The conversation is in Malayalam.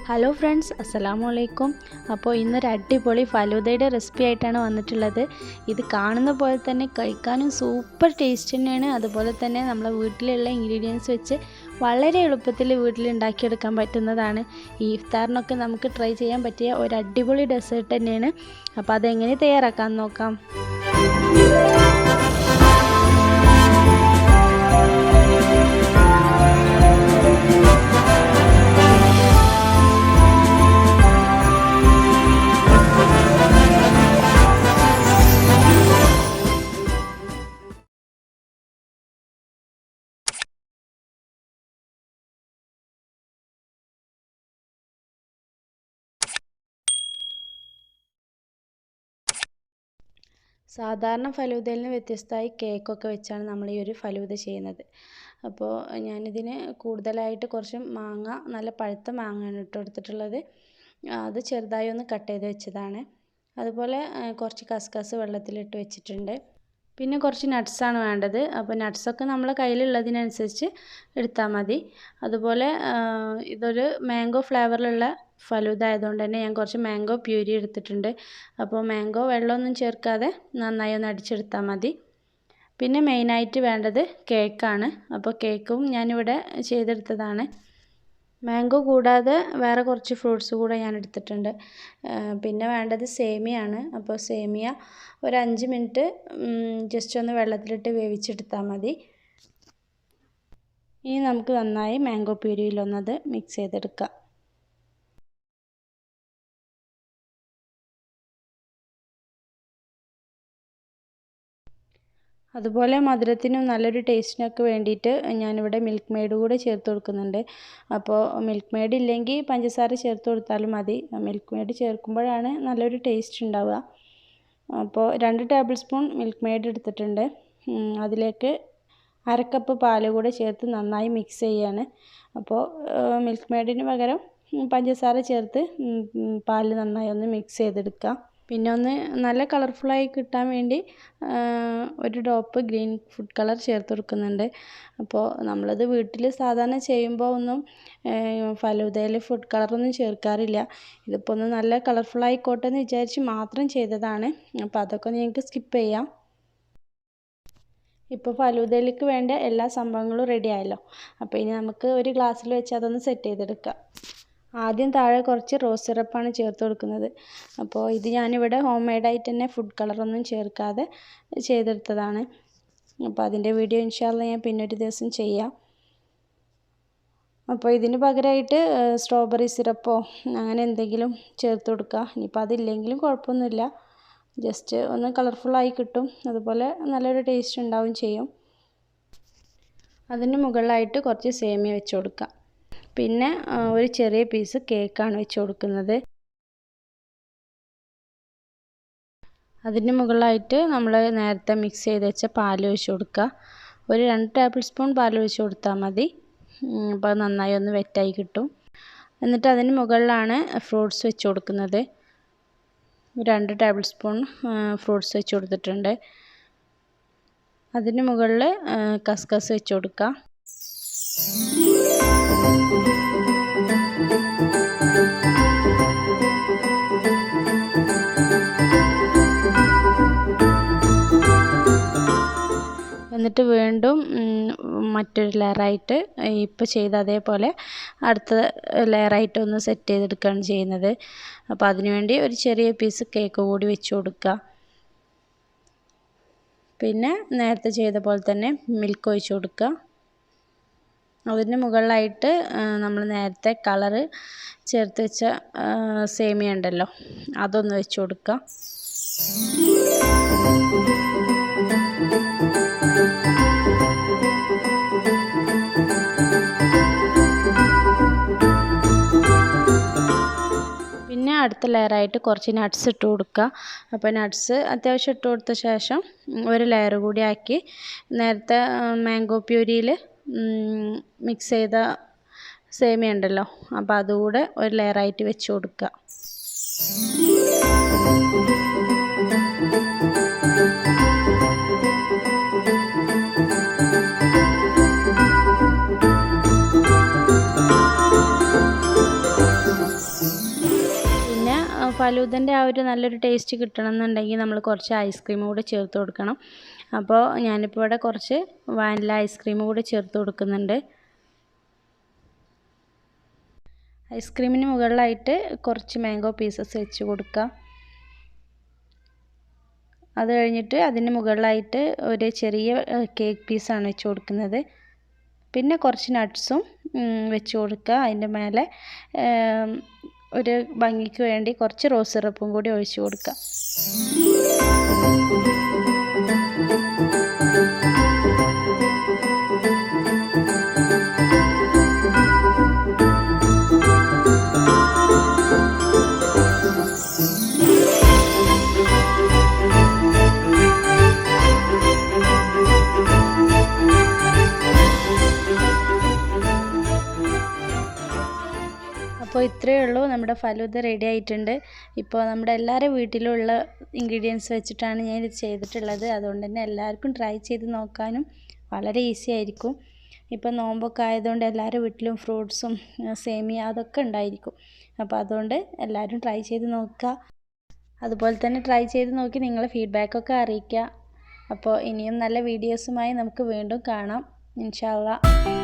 ഹലോ ഫ്രണ്ട്സ്, അസ്സലാമു അലൈക്കും. അപ്പോൾ ഇന്നൊരു അടിപൊളി ഫലൂദയുടെ റെസിപ്പി ആയിട്ടാണ് വന്നിട്ടുള്ളത്. ഇത് കാണുന്ന പോലെ തന്നെ കഴിക്കാനും സൂപ്പർ ടേസ്റ്റ് തന്നെയാണ്. അതുപോലെ തന്നെ നമ്മളെ വീട്ടിലുള്ള ഇൻഗ്രീഡിയൻസ് വെച്ച് വളരെ എളുപ്പത്തിൽ വീട്ടിൽ ഉണ്ടാക്കിയെടുക്കാൻ പറ്റുന്നതാണ്. ഈ ഇഫ്താറിനൊക്കെ നമുക്ക് ട്രൈ ചെയ്യാൻ പറ്റിയ ഒരു അടിപൊളി ഡെസേർട്ട് തന്നെയാണ്. അപ്പോൾ അതെങ്ങനെ തയ്യാറാക്കാൻ നോക്കാം. സാധാരണ ഫലൂദയിൽ നിന്ന് വ്യത്യസ്തമായി കേക്കൊക്കെ വെച്ചാണ് നമ്മൾ ഈ ഒരു ഫലൂദ ചെയ്യുന്നത്. അപ്പോൾ ഞാനിതിന് കൂടുതലായിട്ട് കുറച്ച് മാങ്ങ, നല്ല പഴുത്ത മാങ്ങയാണ് ഇട്ടെടുത്തിട്ടുള്ളത്. അത് ചെറുതായി ഒന്ന് കട്ട് ചെയ്ത് വെച്ചതാണ്. അതുപോലെ കുറച്ച് കസ്കസ് വെള്ളത്തിലിട്ട് വെച്ചിട്ടുണ്ട്. പിന്നെ കുറച്ച് നട്ട്സാണ് വേണ്ടത്. അപ്പോൾ നട്ട്സൊക്കെ നമ്മളെ കയ്യിലുള്ളതിനനുസരിച്ച് എടുത്താൽ മതി. അതുപോലെ ഇതൊരു മാംഗോ ഫ്ലേവറിലുള്ള ഫലൂദ ആയതുകൊണ്ട് തന്നെ ഞാൻ കുറച്ച് മാംഗോ പ്യൂരി എടുത്തിട്ടുണ്ട്. അപ്പോൾ മാംഗോ വെള്ളമൊന്നും ചേർക്കാതെ നന്നായി ഒന്ന് അടിച്ചെടുത്താൽ മതി. പിന്നെ മെയിനായിട്ട് വേണ്ടത് കേക്കാണ്. അപ്പോൾ കേക്കും ഞാനിവിടെ ചെയ്തെടുത്തതാണ്. മാംഗോ കൂടാതെ വേറെ കുറച്ച് ഫ്രൂട്ട്സ് കൂടെ ഞാൻ എടുത്തിട്ടുണ്ട്. പിന്നെ വേണ്ടത് സേമിയാണ്. അപ്പോൾ സേമിയ ഒരു 5 മിനിറ്റ് ജസ്റ്റ് ഒന്ന് വെള്ളത്തിലിട്ട് വേവിച്ചെടുത്താൽ മതി. ഇനി നമുക്ക് നന്നായി മാംഗോ പ്യൂരിയിലൊന്നത് മിക്സ് ചെയ്തെടുക്കാം. അതുപോലെ മധുരത്തിനും നല്ലൊരു ടേസ്റ്റിനൊക്കെ വേണ്ടിയിട്ട് ഞാനിവിടെ മിൽക്ക് മെയ്ഡ് കൂടെ ചേർത്ത് കൊടുക്കുന്നുണ്ട്. അപ്പോൾ മിൽക്ക് മെയ്ഡ് ഇല്ലെങ്കിൽ പഞ്ചസാര ചേർത്ത് കൊടുത്താലും മതി. മിൽക്ക് മെയ്ഡ് ചേർക്കുമ്പോഴാണ് നല്ലൊരു ടേസ്റ്റ് ഉണ്ടാവുക. അപ്പോൾ 2 ടേബിൾ സ്പൂൺ മിൽക്ക് മെയ്ഡ് എടുത്തിട്ടുണ്ട്. അതിലേക്ക് 1/2 കപ്പ് പാൽ കൂടെ ചേർത്ത് നന്നായി മിക്സ് ചെയ്യാണ്. അപ്പോൾ മിൽക്ക് മെയ്ഡിന് പകരം പഞ്ചസാര ചേർത്ത് പാൽ നന്നായി ഒന്ന് മിക്സ് ചെയ്തെടുക്കാം. പിന്നെ ഒന്ന് നല്ല കളർഫുള്ളായി കിട്ടാൻ വേണ്ടി ഒരു ഡ്രോപ്പ് ഗ്രീൻ ഫുഡ് കളർ ചേർത്ത് കൊടുക്കുന്നുണ്ട്. അപ്പോൾ നമ്മളത് വീട്ടിൽ സാധാരണ ചെയ്യുമ്പോൾ ഒന്നും ഫലൂദയിൽ ഫുഡ് കളറൊന്നും ചേർക്കാറില്ല. ഇതിപ്പോൾ ഒന്ന് നല്ല കളർഫുള്ളായിക്കോട്ടെ എന്ന് വിചാരിച്ച് മാത്രം ചെയ്തതാണ്. അപ്പോൾ അതൊക്കെ നിങ്ങൾക്ക് സ്കിപ്പ് ചെയ്യാം. ഇപ്പോൾ ഫലൂദയിലേക്ക് വേണ്ട എല്ലാ സംഭവങ്ങളും റെഡി ആയല്ലോ. അപ്പോൾ ഇനി നമുക്ക് ഒരു ഗ്ലാസ്സിൽ വെച്ച് അതൊന്ന് സെറ്റ് ചെയ്തെടുക്കാം. ആദ്യം താഴെ കുറച്ച് റോസ് സിറപ്പാണ് ചേർത്ത് കൊടുക്കുന്നത്. അപ്പോൾ ഇത് ഞാനിവിടെ ഹോം മെയ്ഡായിട്ട് തന്നെ ഫുഡ് കളറൊന്നും ചേർക്കാതെ ചെയ്തെടുത്തതാണ്. അപ്പോൾ അതിൻ്റെ വീഡിയോ ഇൻഷാ അല്ലാഹ് ഞാൻ പിന്നൊരു ദിവസം ചെയ്യാം. അപ്പോൾ ഇതിന് പകരമായിട്ട് സ്ട്രോബെറി സിറപ്പോ അങ്ങനെ എന്തെങ്കിലും ചേർത്ത് കൊടുക്കുക. ഇനിയിപ്പോൾ അതില്ലെങ്കിലും കുഴപ്പമൊന്നുമില്ല. ജസ്റ്റ് ഒന്ന് കളർഫുള്ളായി കിട്ടും. അതുപോലെ നല്ലൊരു ടേസ്റ്റ് ഉണ്ടാവും ചെയ്യും. അതിന് മുകളിലായിട്ട് കുറച്ച് സേമിയ വെച്ച് കൊടുക്കുക. പിന്നെ ഒരു ചെറിയ പീസ് കേക്കാണ് വെച്ച് കൊടുക്കുന്നത്. അതിന് മുകളിലായിട്ട് നമ്മൾ നേരത്തെ മിക്സ് ചെയ്ത് വെച്ച പാൽ ഒഴിച്ച് കൊടുക്കുക. ഒരു 2 ടേബിൾ സ്പൂൺ പാൽ ഒഴിച്ച് കൊടുത്താൽ മതി. അപ്പോൾ അത് നന്നായി ഒന്ന് വെറ്റായി കിട്ടും. എന്നിട്ട് അതിന് മുകളിലാണ് ഫ്രൂട്ട്സ് വെച്ച് കൊടുക്കുന്നത്. 2 ടേബിൾ സ്പൂൺ ഫ്രൂട്ട്സ് വെച്ച് കൊടുത്തിട്ടുണ്ട്. അതിന് മുകളിൽ കസ്കസ് വെച്ച് കൊടുക്കുക. എന്നിട്ട് വീണ്ടും മറ്റൊരു ലെയറായിട്ട് ഇപ്പോൾ ചെയ്ത അതേപോലെ അടുത്ത ലെയറായിട്ട് ഒന്ന് സെറ്റ് ചെയ്തെടുക്കുകയാണ് ചെയ്യുന്നത്. അപ്പോൾ അതിനുവേണ്ടി ഒരു ചെറിയ പീസ് കേക്ക് കൂടി വെച്ച് കൊടുക്കുക. പിന്നെ നേരത്തെ ചെയ്ത പോലെ തന്നെ മിൽക്ക് ഒഴിച്ച് കൊടുക്കുക. അതിന് മുകളിലായിട്ട് നമ്മൾ നേരത്തെ കളറ് ചേർത്ത് വെച്ച സേമിയ ഉണ്ടല്ലോ, അതൊന്ന് വെച്ച് കൊടുക്കുക. പിന്നെ അടുത്ത ലെയറായിട്ട് കുറച്ച് നട്ട്സ് ഇട്ട് കൊടുക്കുക. അപ്പോൾ നട്ട്സ് അത്യാവശ്യം ഇട്ട് കൊടുത്ത ശേഷം ഒരു ലെയർ കൂടി ആക്കി നേരത്തെ മാംഗോ പ്യൂരിയിൽ മിക്സ് ചെയ്ത സേമിയ ഉണ്ടല്ലോ, അപ്പോൾ അതുകൂടെ ഒരു ലെയറായിട്ട് വെച്ച് കൊടുക്കുക. ഫലൂദൻ്റെ ആ ഒരു നല്ലൊരു ടേസ്റ്റ് കിട്ടണമെന്നുണ്ടെങ്കിൽ നമ്മൾ കുറച്ച് ഐസ്ക്രീം കൂടി ചേർത്ത് കൊടുക്കണം. അപ്പോൾ ഞാനിപ്പോൾ ഇവിടെ കുറച്ച് വാനില ഐസ്ക്രീം കൂടി ചേർത്ത് കൊടുക്കുന്നുണ്ട്. ഐസ്ക്രീമിന് മുകളിലായിട്ട് കുറച്ച് മാംഗോ പീസസ് വെച്ച് കൊടുക്കുക. അത് കഴിഞ്ഞിട്ട് അതിന് മുകളിലായിട്ട് ഒരു ചെറിയ കേക്ക് പീസാണ് വെച്ച് കൊടുക്കുന്നത്. പിന്നെ കുറച്ച് നട്ട്സും വെച്ച് കൊടുക്കുക. അതിൻ്റെ മേലെ ഒരു ഭംഗിക്ക് വേണ്ടി കുറച്ച് റോസ് സിറപ്പും കൂടി ഒഴിച്ച് കൊടുക്കുക. അപ്പോൾ ഇത്രയേ ഉള്ളൂ, നമ്മുടെ ഫലൂദ റെഡി ആയിട്ടുണ്ട്. ഇപ്പോൾ നമ്മുടെ എല്ലാവരുടെ വീട്ടിലുള്ള ഇൻഗ്രീഡിയൻസ് വെച്ചിട്ടാണ് ഞാൻ ഇത് ചെയ്തിട്ടുള്ളത്. അതുകൊണ്ട് തന്നെ എല്ലാവർക്കും ട്രൈ ചെയ്ത് നോക്കാനും വളരെ ഈസി ആയിരിക്കും. ഇപ്പോൾ നോമ്പൊക്കെ ആയതുകൊണ്ട് എല്ലാവരുടെ വീട്ടിലും ഫ്രൂട്ട്സും സേമിയ അതൊക്കെ ഉണ്ടായിരിക്കും. അപ്പോൾ അതുകൊണ്ട് എല്ലാവരും ട്രൈ ചെയ്ത് നോക്കുക. അതുപോലെ തന്നെ ട്രൈ ചെയ്ത് നോക്കി നിങ്ങളുടെ ഫീഡ്ബാക്കൊക്കെ അറിയിക്കുക. അപ്പോൾ ഇനിയും നല്ല വീഡിയോസുമായി നമുക്ക് വീണ്ടും കാണാം ഇൻഷാ അല്ലാഹ്.